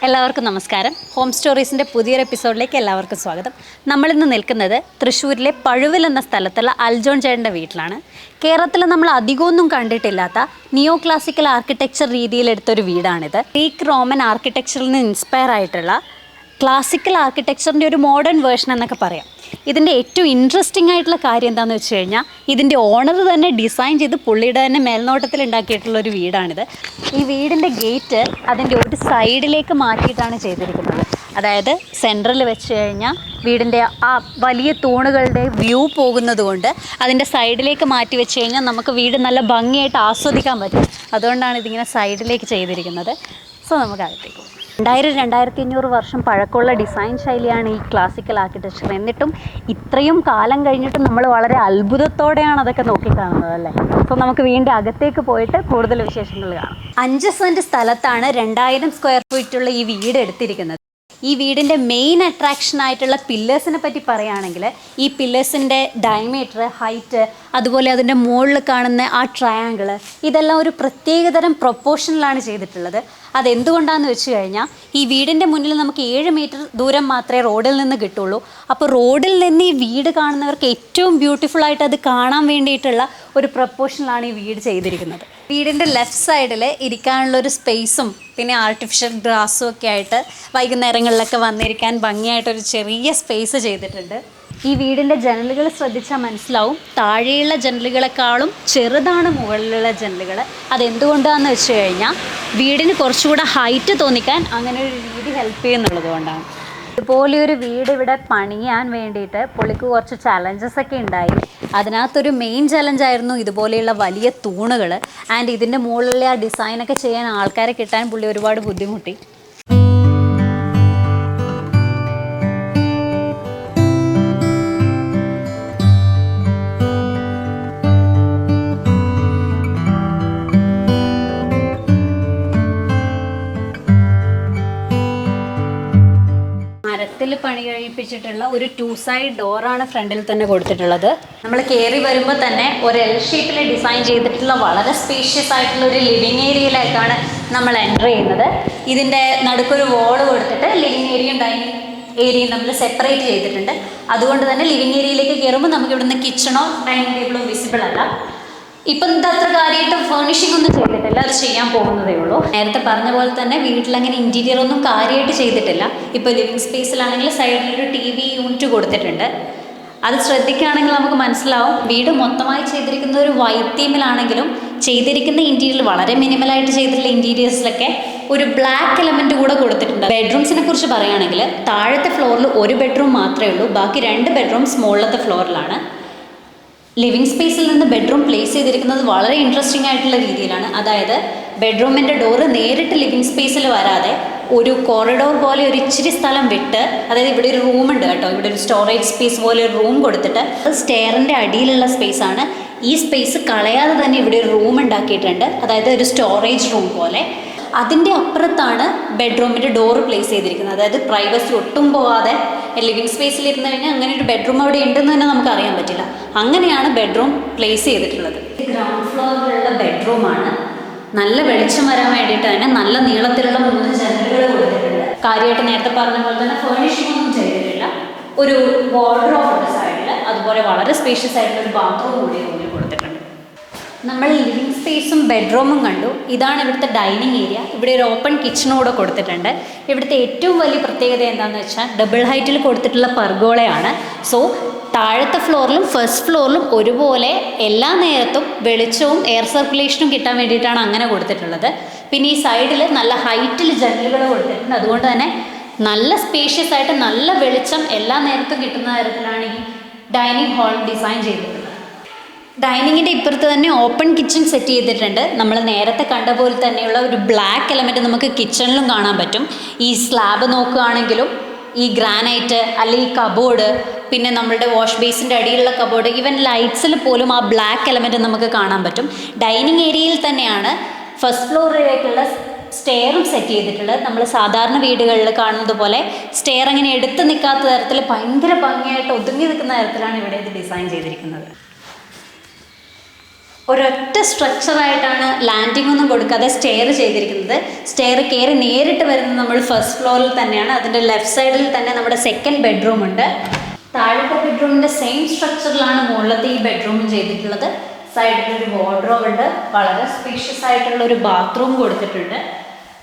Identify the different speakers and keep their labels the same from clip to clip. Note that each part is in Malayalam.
Speaker 1: എല്ലാവർക്കും നമസ്കാരം. ഹോം സ്റ്റോറീസിൻ്റെ പുതിയൊരു എപ്പിസോഡിലേക്ക് എല്ലാവർക്കും സ്വാഗതം. നമ്മളിന്ന് നിൽക്കുന്നത് തൃശ്ശൂരിലെ പഴുവിൽ എന്ന സ്ഥലത്തുള്ള അൽജോൺ ചേട്ടൻ്റെ വീട്ടിലാണ്. കേരളത്തിൽ നമ്മൾ അധികമൊന്നും കണ്ടിട്ടില്ലാത്ത നിയോ ക്ലാസിക്കൽ ആർക്കിടെക്ചർ രീതിയിലെടുത്തൊരു വീടാണിത്. ഗ്രീക്ക് റോമൻ ആർക്കിടെക്ചറിൽ നിന്ന് ഇൻസ്പയർ ആയിട്ടുള്ള ക്ലാസിക്കൽ ആർക്കിടെക്ചറിൻ്റെ ഒരു മോഡേൺ വേർഷൻ എന്നൊക്കെ പറയാം. ഇതിൻ്റെ ഏറ്റവും ഇൻട്രസ്റ്റിംഗ് ആയിട്ടുള്ള കാര്യം എന്താണെന്ന് വെച്ച് കഴിഞ്ഞാൽ ഇതിൻ്റെ ഓണർ തന്നെ ഡിസൈൻ ചെയ്ത് പുള്ളിയുടെ തന്നെ മേൽനോട്ടത്തിൽ ഉണ്ടാക്കിയിട്ടുള്ളൊരു വീടാണിത്. ഈ വീടിൻ്റെ ഗേറ്റ് അതിൻ്റെ ഒരു സൈഡിലേക്ക് മാറ്റിയിട്ടാണ് ചെയ്തിരിക്കുന്നത്. അതായത് സെൻട്രൽ വെച്ച് കഴിഞ്ഞാൽ വീടിൻ്റെ ആ വലിയ തൂണുകളുടെ വ്യൂ പോകുന്നത് കൊണ്ട് അതിൻ്റെ സൈഡിലേക്ക് മാറ്റി വെച്ച് കഴിഞ്ഞാൽ നമുക്ക് വീട് നല്ല ഭംഗിയായിട്ട് ആസ്വദിക്കാൻ പറ്റും. അതുകൊണ്ടാണ് ഇതിങ്ങനെ സൈഡിലേക്ക് ചെയ്തിരിക്കുന്നത്. സോ നമുക്ക് അകത്തേക്ക് പോകും. 2500 വർഷം പഴക്കമുള്ള ഡിസൈൻ ശൈലിയാണ് ഈ ക്ലാസിക്കൽ ആർക്കിടെക്ചർ. എന്നിട്ടും ഇത്രയും കാലം കഴിഞ്ഞിട്ടും നമ്മൾ വളരെ അത്ഭുതത്തോടെയാണ് അതൊക്കെ നോക്കിക്കാണുന്നത് അല്ലേ. അപ്പോൾ നമുക്ക് വീണ്ടും അകത്തേക്ക് പോയിട്ട് കൂടുതൽ വിശേഷങ്ങൾ കാണാം. 5 സെൻറ്റ് സ്ഥലത്താണ് 2000 സ്ക്വയർ ഫീറ്റുള്ള ഈ വീട് എടുത്തിരിക്കുന്നത്. ഈ വീടിൻ്റെ മെയിൻ അട്രാക്ഷനായിട്ടുള്ള പില്ലേഴ്സിനെ പറ്റി പറയുകയാണെങ്കിൽ ഈ പില്ലേഴ്സിൻ്റെ ഡയമീറ്റർ, ഹൈറ്റ്, അതുപോലെ അതിൻ്റെ മുകളിൽ കാണുന്ന ആ ട്രയാങ്കിൾ, ഇതെല്ലാം ഒരു പ്രത്യേകതരം പ്രൊപ്പോർഷനിലാണ് ചെയ്തിട്ടുള്ളത്. അതെന്തുകൊണ്ടാണെന്ന് വെച്ച് കഴിഞ്ഞാൽ ഈ വീടിൻ്റെ മുന്നിൽ നമുക്ക് 7 മീറ്റർ ദൂരം മാത്രമേ റോഡിൽ നിന്ന് കിട്ടുള്ളൂ. അപ്പോൾ റോഡിൽ നിന്ന് ഈ വീട് കാണുന്നവർക്ക് ഏറ്റവും ബ്യൂട്ടിഫുള്ളായിട്ട് അത് കാണാൻ വേണ്ടിയിട്ടുള്ള ഒരു പ്രൊപ്പോർഷനിലാണ് ഈ വീട് ചെയ്തിരിക്കുന്നത്. വീടിൻ്റെ ലെഫ്റ്റ് സൈഡിൽ ഇരിക്കാനുള്ളൊരു സ്പേസും പിന്നെ ആർട്ടിഫിഷ്യൽ ഗ്രാസും ഒക്കെ ആയിട്ട് വൈകുന്നേരങ്ങളിലൊക്കെ വന്നിരിക്കാൻ ഭംഗിയായിട്ടൊരു ചെറിയ സ്പേസ് ചെയ്തിട്ടുണ്ട്. ഈ വീടിൻ്റെ ജനലുകൾ ശ്രദ്ധിച്ചാൽ മനസ്സിലാവും, താഴെയുള്ള ജനലുകളെക്കാളും ചെറുതാണ് മുകളിലുള്ള ജനലുകൾ. അതെന്തുകൊണ്ടാണെന്ന് വെച്ച് കഴിഞ്ഞാൽ വീടിന് കുറച്ചുകൂടെ ഹൈറ്റ് തോന്നിക്കാൻ അങ്ങനെ ഒരു രീതി ഹെൽപ്പ് ചെയ്യുന്നുള്ളത് കൊണ്ടാണ്. ഇതുപോലെയൊരു വീട് ഇവിടെ പണിയാൻ വേണ്ടിയിട്ട് പുള്ളിക്ക് കുറച്ച് ചലഞ്ചസ് ഒക്കെ ഉണ്ടായി. അതിനകത്തൊരു മെയിൻ ചലഞ്ചായിരുന്നു ഇതുപോലെയുള്ള വലിയ തൂണുകൾ. ആൻഡ് ഇതിൻ്റെ മുകളിലുള്ള ആ ഡിസൈനൊക്കെ ചെയ്യാൻ ആൾക്കാരെ കിട്ടാൻ പുള്ളി ഒരുപാട് ബുദ്ധിമുട്ടി. മരത്തിൽ പണി കഴിപ്പിച്ചിട്ടുള്ള ഒരു 2 സൈഡ് ഡോറാണ് ഫ്രണ്ടിൽ തന്നെ കൊടുത്തിട്ടുള്ളത്. നമ്മൾ കയറി വരുമ്പോൾ തന്നെ ഒരു എൽ ഷേപ്പിൽ ഡിസൈൻ ചെയ്തിട്ടുള്ള വളരെ സ്പേഷ്യസ് ആയിട്ടുള്ള ഒരു ലിവിങ് ഏരിയയിലേക്കാണ് നമ്മൾ എൻ്റർ ചെയ്യുന്നത്. ഇതിൻ്റെ നടുക്കൊരു വോള് കൊടുത്തിട്ട് ലിവിങ് ഏരിയയും ഡൈനിങ് ഏരിയയും നമ്മൾ സെപ്പറേറ്റ് ചെയ്തിട്ടുണ്ട്. അതുകൊണ്ട് തന്നെ ലിവിങ് ഏരിയയിലേക്ക് കയറുമ്പോൾ നമുക്ക് ഇവിടുന്ന് കിച്ചണോ ഡൈനിങ് ടേബിളോ വിസിബിൾ അല്ല. ഇപ്പം അത്ര കാര്യമായിട്ട് ഫേർണിഷിംഗ് ഒന്നും ചെയ്തിട്ടില്ല, അത് ചെയ്യാൻ പോകുന്നതേ ഉള്ളൂ. നേരത്തെ പറഞ്ഞ പോലെ തന്നെ വീട്ടിലങ്ങനെ ഇൻറ്റീരിയർ ഒന്നും കാര്യമായിട്ട് ചെയ്തിട്ടില്ല. ഇപ്പോൾ ലിവിങ് സ്പേസിലാണെങ്കിൽ സൈഡിലൊരു TV യൂണിറ്റ് കൊടുത്തിട്ടുണ്ട്. അത് ശ്രദ്ധിക്കുകയാണെങ്കിൽ നമുക്ക് മനസ്സിലാവും വീട് മൊത്തമായി ചെയ്തിരിക്കുന്ന ഒരു വൈറ്റ് തീമിലാണെങ്കിലും ചെയ്തിരിക്കുന്ന ഇൻറ്റീരിയർ വളരെ മിനിമലായിട്ട് ചെയ്തിട്ടുള്ള ഇൻറ്റീരിയേഴ്സിലൊക്കെ ഒരു ബ്ലാക്ക് എലമെൻറ്റ് കൂടെ കൊടുത്തിട്ടുണ്ട്. ബെഡ്റൂംസിനെ കുറിച്ച് പറയുകയാണെങ്കിൽ താഴത്തെ ഫ്ലോറിൽ ഒരു ബെഡ്റൂം മാത്രമേ ഉള്ളൂ, ബാക്കി 2 ബെഡ്റൂംസ് മുകളിലത്തെ ഫ്ലോറിലാണ്. ലിവിങ് സ്പേസിൽ നിന്ന് ബെഡ്റൂം പ്ലേസ് ചെയ്തിരിക്കുന്നത് വളരെ ഇൻട്രസ്റ്റിംഗ് ആയിട്ടുള്ള രീതിയിലാണ്. അതായത് ബെഡ്റൂമിൻ്റെ ഡോറ് നേരിട്ട് ലിവിങ് സ്പേസിൽ വരാതെ ഒരു കോറിഡോർ പോലെ ഒരു ഇച്ചിരി സ്ഥലം വിട്ട്, അതായത് ഇവിടെ ഒരു റൂമുണ്ട് കേട്ടോ, ഇവിടെ ഒരു സ്റ്റോറേജ് സ്പേസ് പോലെ ഒരു റൂം കൊടുത്തിട്ട് സ്റ്റെയറിൻ്റെ അടിയിലുള്ള സ്പേസാണ്. ഈ സ്പേസ് കളയാതെ തന്നെ ഇവിടെ ഒരു റൂം ഉണ്ടാക്കിയിട്ടുണ്ട്, അതായത് ഒരു സ്റ്റോറേജ് റൂം പോലെ. അതിൻ്റെ അപ്പുറത്താണ് ബെഡ്റൂമിൻ്റെ ഡോറ് പ്ലേസ് ചെയ്തിരിക്കുന്നത്. അതായത് പ്രൈവസി ഒട്ടും പോവാതെ ലിവിങ് സ്പേസിൽ ഇരുന്ന് കഴിഞ്ഞാൽ അങ്ങനെ ഒരു ബെഡ്റൂം അവിടെ ഉണ്ടെന്ന് തന്നെ നമുക്ക് അറിയാൻ പറ്റില്ല. അങ്ങനെയാണ് ബെഡ്റൂം പ്ലേസ് ചെയ്തിട്ടുള്ളത്. ഗ്രൗണ്ട് ഫ്ലോറിലുള്ള ബെഡ്റൂമാണ്. നല്ല വെളിച്ചം വരാൻ വേണ്ടിയിട്ട് തന്നെ നല്ല നീളത്തിലുള്ള 3 ജനലുകൾ കൊടുത്തിട്ടുണ്ട്. കാര്യമായിട്ട് നേരത്തെ പറഞ്ഞ പോലെ തന്നെ ഫേർണിഷിംഗ് ഒന്നും ചെയ്തിട്ടില്ല. ഒരു വാർഡ്രോബ് ഉണ്ട് സൈഡിൽ, അതുപോലെ വളരെ സ്പേഷ്യസ് ആയിട്ടുള്ള ഒരു ബാത്റൂം കൂടി റൂമിൽ കൊടുത്തിട്ടുണ്ട്. നമ്മൾ ലിവിങ് സ്പേസും ബെഡ്റൂമും കണ്ടു. ഇതാണ് ഇവിടുത്തെ ഡൈനിങ് ഏരിയ. ഇവിടെ ഒരു ഓപ്പൺ കിച്ചണും കൂടെ കൊടുത്തിട്ടുണ്ട്. ഇവിടുത്തെ ഏറ്റവും വലിയ പ്രത്യേകത എന്താണെന്ന് വെച്ചാൽ ഡബിൾ ഹൈറ്റിൽ കൊടുത്തിട്ടുള്ള പർഗോളയാണ്. സോ താഴത്തെ ഫ്ലോറിലും ഫസ്റ്റ് ഫ്ലോറിലും ഒരുപോലെ എല്ലാ നേരത്തും വെളിച്ചവും എയർ സർക്കുലേഷനും കിട്ടാൻ വേണ്ടിയിട്ടാണ് അങ്ങനെ കൊടുത്തിട്ടുള്ളത്. പിന്നെ ഈ സൈഡിൽ നല്ല ഹൈറ്റിൽ ജനലുകൾ കൊടുത്തിട്ടുണ്ട്. അതുകൊണ്ട് തന്നെ നല്ല സ്പേഷ്യസ് ആയിട്ട് നല്ല വെളിച്ചം എല്ലാ നേരത്തും കിട്ടുന്ന തരത്തിലാണ് ഈ ഡൈനിങ് ഹാൾ ഡിസൈൻ ചെയ്തിട്ടുള്ളത്. ഡൈനിങ്ങിൻ്റെ ഇപ്പുറത്ത് തന്നെ ഓപ്പൺ കിച്ചൺ സെറ്റ് ചെയ്തിട്ടുണ്ട്. നമ്മൾ നേരത്തെ കണ്ട പോലെ തന്നെയുള്ള ഒരു ബ്ലാക്ക് എലമെൻറ്റ് നമുക്ക് കിച്ചണിലും കാണാൻ പറ്റും. ഈ സ്ലാബ് നോക്കുകയാണെങ്കിലും ഈ ഗ്രാനൈറ്റ് അല്ലെങ്കിൽ കബോർഡ്, പിന്നെ നമ്മളുടെ വാഷ് ബേസിൻ്റെ അടിയിലുള്ള കബോർഡ്, ഈവൻ ലൈറ്റ്സിൽ പോലും ആ ബ്ലാക്ക് എലമെൻറ്റ് നമുക്ക് കാണാൻ പറ്റും. ഡൈനിങ് ഏരിയയിൽ തന്നെയാണ് ഫസ്റ്റ് ഫ്ലോറിലേക്കുള്ള സ്റ്റെയറും സെറ്റ് ചെയ്തിട്ടുള്ളത്. നമ്മൾ സാധാരണ വീടുകളിൽ കാണുന്നത് പോലെ സ്റ്റെയർ അങ്ങനെ എടുത്ത് നിൽക്കാത്ത തരത്തിൽ ഭയങ്കര ഭംഗിയായിട്ട് ഒതുങ്ങി നിൽക്കുന്ന തരത്തിലാണ് ഇവിടെ ഇത് ഡിസൈൻ ചെയ്തിരിക്കുന്നത്. ഒരൊറ്റ സ്ട്രക്ചറായിട്ടാണ് ലാൻഡിംഗ് ഒന്നും കൊടുക്കാതെ സ്റ്റെയർ ചെയ്തിരിക്കുന്നത്. സ്റ്റെയർ കയറി നേരിട്ട് വരുന്നത് നമ്മൾ ഫസ്റ്റ് ഫ്ലോറിൽ തന്നെയാണ്. അതിൻ്റെ ലെഫ്റ്റ് സൈഡിൽ തന്നെ നമ്മുടെ സെക്കൻഡ് ബെഡ്റൂം ഉണ്ട്. താഴത്തെ ബെഡ്റൂമിൻ്റെ സെയിം സ്ട്രക്ചറിലാണ് മുകളിലത്തെ ഈ ബെഡ്റൂമും ചെയ്തിട്ടുള്ളത്. സൈഡിലൊരു വാർഡ്രോബ് ഉണ്ട്. വളരെ സ്പേഷ്യസ് ആയിട്ടുള്ള ഒരു ബാത്റൂം കൊടുത്തിട്ടുണ്ട്.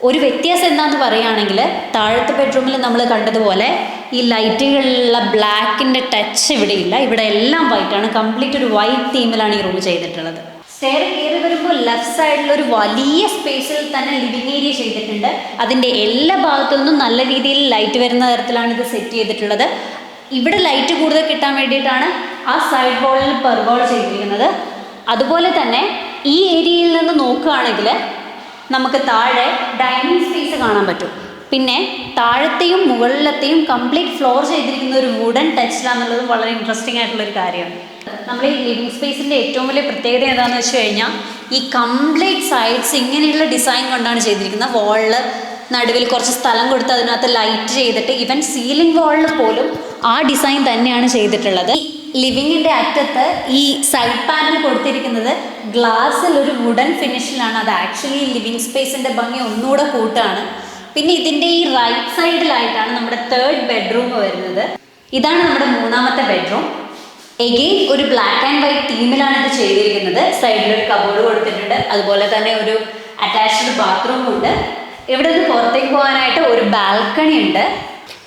Speaker 1: ഒരു വ്യത്യാസം എന്താണെന്ന് പറയുകയാണെങ്കിൽ താഴത്തെ ബെഡ്റൂമിൽ നമ്മൾ കണ്ടതുപോലെ ഈ ലൈറ്റുകളിലുള്ള ബ്ലാക്കിൻ്റെ ടച്ച് ഇവിടെ ഇല്ല. ഇവിടെ എല്ലാം വൈറ്റാണ്. കംപ്ലീറ്റ് ഒരു വൈറ്റ് തീമിലാണ് ഈ റൂം ചെയ്തിട്ടുള്ളത്. സ്റ്റെയർ കയറി വരുമ്പോൾ ലെഫ്റ്റ് സൈഡിൽ ഒരു വലിയ സ്പേസിൽ തന്നെ ലിവിങ് ഏരിയ ചെയ്തിട്ടുണ്ട്. അതിൻ്റെ എല്ലാ ഭാഗത്തു നിന്നും നല്ല രീതിയിൽ ലൈറ്റ് വരുന്ന തരത്തിലാണ് ഇത് സെറ്റ് ചെയ്തിട്ടുള്ളത്. ഇവിടെ ലൈറ്റ് കൂടുതൽ കിട്ടാൻ വേണ്ടിയിട്ടാണ് ആ സൈഡ് വോളിൽ പെർഗോള ചെയ്തിരിക്കുന്നത്. അതുപോലെ തന്നെ ഈ ഏരിയയിൽ നിന്ന് നോക്കുകയാണെങ്കിൽ നമുക്ക് താഴെ ഡൈനിങ് സ്പേസ് കാണാൻ പറ്റും. പിന്നെ താഴത്തെയും മുകളിലത്തെയും കംപ്ലീറ്റ് ഫ്ലോർ ചെയ്തിരിക്കുന്ന ഒരു വുഡൻ ടച്ചിലാണെന്നുള്ളത് വളരെ ഇൻട്രസ്റ്റിംഗ് ആയിട്ടുള്ളൊരു കാര്യമാണ്. നമ്മൾ ഈ ലിവിങ് സ്പേസിൻ്റെ ഏറ്റവും വലിയ പ്രത്യേകത എന്താണെന്ന് വെച്ച് കഴിഞ്ഞാൽ ഈ കംപ്ലീറ്റ് സൈഡ്സ് ഇങ്ങനെയുള്ള ഡിസൈൻ കൊണ്ടാണ് ചെയ്തിരിക്കുന്നത്. വാളിൽ നടുവിൽ കുറച്ച് സ്ഥലം കൊടുത്ത് അതിനകത്ത് ലൈറ്റ് ചെയ്തിട്ട് ഈവൻ സീലിംഗ് വാളിൽ പോലും ആ ഡിസൈൻ തന്നെയാണ് ചെയ്തിട്ടുള്ളത്. ലിവിങ്ങിൻ്റെ അറ്റത്ത് ഈ സൈഡ് പാനൽ കൊടുത്തിരിക്കുന്നത് ഗ്ലാസ്സിൽ ഒരു വുഡൻ ഫിനിഷിലാണ്. അത് ആക്ച്വലി ലിവിങ് സ്പേസിൻ്റെ ഭംഗി ഒന്നുകൂടെ കൂട്ടാണ്. പിന്നെ ഇതിൻ്റെ ഈ റൈറ്റ് സൈഡിലായിട്ടാണ് നമ്മുടെ തേർഡ് ബെഡ്റൂം വരുന്നത്. ഇതാണ് നമ്മുടെ മൂന്നാമത്തെ ബെഡ്റൂം. എഗെയിൻ ഒരു ബ്ലാക്ക് ആൻഡ് വൈറ്റ് തീമിലാണ് ഇത് ചെയ്തിരിക്കുന്നത്. സൈഡിലൊരു കബോർഡ് കൊടുത്തിട്ടുണ്ട്. അതുപോലെ തന്നെ ഒരു അറ്റാച്ച്ഡ് ബാത്റൂം ഉണ്ട്. ഇവിടെ നിന്ന് പുറത്തേക്ക് പോകാനായിട്ട് ഒരു ബാൽക്കണി ഉണ്ട്.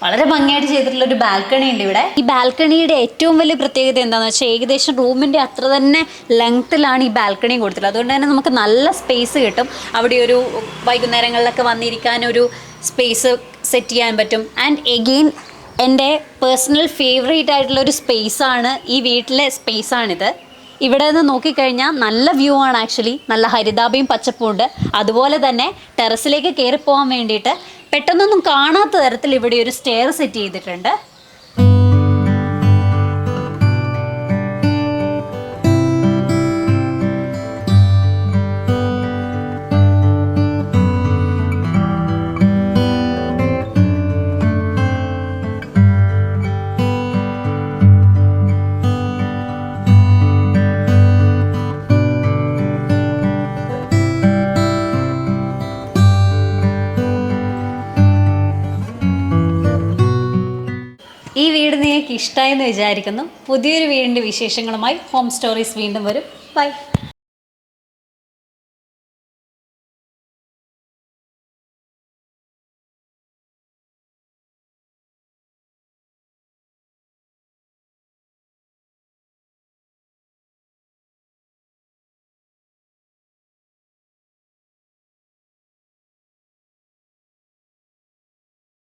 Speaker 1: വളരെ ഭംഗിയായിട്ട് ചെയ്തിട്ടുള്ള ഒരു ബാൽക്കണി ഉണ്ട് ഇവിടെ. ഈ ബാൽക്കണിയുടെ ഏറ്റവും വലിയ പ്രത്യേകത എന്താണെന്ന് വെച്ചാൽ ഏകദേശം റൂമിൻ്റെ അത്ര തന്നെ ലെങ്ത്തിലാണ് ഈ ബാൽക്കണി കൊടുത്തിട്ടുള്ളത്. അതുകൊണ്ട് തന്നെ നമുക്ക് നല്ല സ്പേസ് കിട്ടും. അവിടെ ഒരു വൈകുന്നേരങ്ങളിലൊക്കെ വന്നിരിക്കാനൊരു സ്പേസ് സെറ്റ് ചെയ്യാൻ പറ്റും. ആൻഡ് എഗെയിൻ എൻ്റെ പേഴ്സണൽ ഫേവറേറ്റ് ആയിട്ടുള്ളൊരു സ്പേസാണ് ഈ വീട്ടിലെ സ്പേസാണിത്. ഇവിടെ നിന്ന് നോക്കിക്കഴിഞ്ഞാൽ നല്ല വ്യൂ ആണ്. ആക്ച്വലി നല്ല ഹരിതാഭയും പച്ചപ്പും ഉണ്ട്. അതുപോലെ തന്നെ ടെറസിലേക്ക് കയറിപ്പോകാൻ വേണ്ടിയിട്ട് പെട്ടെന്നൊന്നും കാണാത്ത തരത്തിൽ ഇവിടെ ഒരു സ്റ്റെയർ സെറ്റ് ചെയ്തിട്ടുണ്ട്. ഈ വീട് നിങ്ങൾക്ക് ഇഷ്ടമായെന്ന് വിചാരിക്കുന്നു. പുതിയൊരു വീടിൻ്റെ വിശേഷങ്ങളുമായി ഹോം സ്റ്റോറീസ് വീണ്ടും വരും. ബൈ.